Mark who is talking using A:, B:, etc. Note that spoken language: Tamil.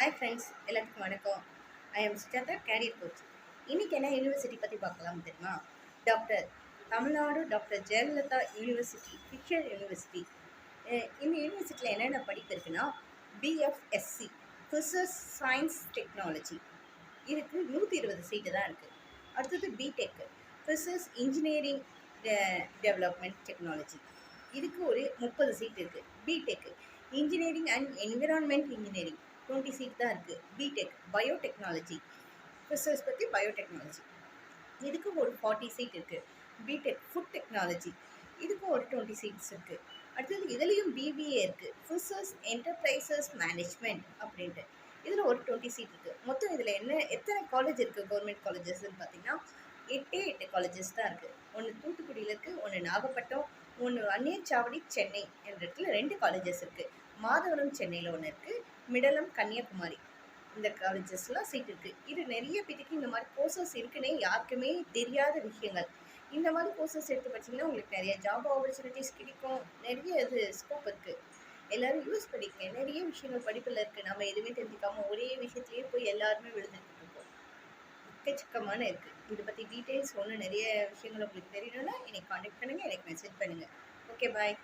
A: ஹாய் ஃப்ரெண்ட்ஸ், எல்லாத்துக்கும் வணக்கம். I am Sujatha, career coach. இன்றைக்கி என்ன யூனிவர்சிட்டி பற்றி பார்க்கலாம் தெரியுமா? Doctor Tamil Nadu doctor Jayalalithaa university, fisher university. இந்த யூனிவர்சிட்டியில் என்னென்ன படிப்பு இருக்குன்னா, பிஎஃப்எஸ்சி ஃபிசிக்ஸ் சயின்ஸ் டெக்னாலஜி, இதுக்கு 120 சீட்டு தான் இருக்குது. அடுத்தது BTech physics engineering development technology, இதுக்கு ஒரு 30 சீட் இருக்குது. BTech engineering and environment engineering 20 seat தான் இருக்குது. பிடெக் பயோடெக்னாலஜி, ஃபிசிக்ஸ் பற்றி பயோடெக்னாலஜி, இதுக்கு ஒரு 40 சீட் இருக்குது. பிடெக் ஃபுட் டெக்னாலஜி, இதுக்கு ஒரு 20 சீட்ஸ் இருக்குது. அடுத்தது இதுலேயும் பிபிஏ இருக்குது, ஃபிசிக்ஸ் என்டர்பிரைசஸ் மேனேஜ்மெண்ட் அப்படின்ட்டு, இதில் ஒரு 20 சீட் இருக்குது. மொத்தம் இதில் எத்தனை காலேஜ் இருக்குது கவர்மெண்ட் காலேஜஸ்ன்னு பார்த்தீங்கன்னா 8 காலேஜஸ் தான் இருக்குது. ஒன்று தூத்துக்குடியில் இருக்குது, ஒன்று நாகப்பட்டினம், ஒன்று அந்நியச்சாவடி சென்னை என்ற இடத்துல 2 காலேஜஸ் இருக்குது. மாதவரம் சென்னையில் ஒன்று இருக்குது, மிடலம் கன்னியாகுமரி, இந்த காலேஜஸ்லாம் சீட் இருக்குது. இது நிறைய பேருக்கு இந்த மாதிரி கோர்சஸ் இருக்குன்னே யாருக்குமே தெரியாத விஷயங்கள். இந்த மாதிரி கோர்சஸ் எடுத்து படிச்சிங்கன்னா உங்களுக்கு நிறைய ஜாப் ஆப்பர்ச்சுனிட்டிஸ் கிடைக்கும், நிறைய இது ஸ்கோப் இருக்குது. எல்லோரும் யூஸ் பண்ணிக்க. நிறைய விஷயங்கள் படிப்பில் இருக்குது. நம்ம எதுவுமே தெரிஞ்சுக்காமல் ஒரே விஷயத்துலேயே போய் எல்லாருமே விழுந்துட்டு இருக்கோம். எக்கச்சக்கமான இருக்குது. இதை பற்றி டீட்டெயில்ஸ் ஒன்று நிறைய விஷயங்கள் உங்களுக்கு தெரியணும்னா என்னை காண்டாக்ட் பண்ணுங்கள், எனக்கு மெசேஜ் பண்ணுங்கள். ஓகே, பாய்.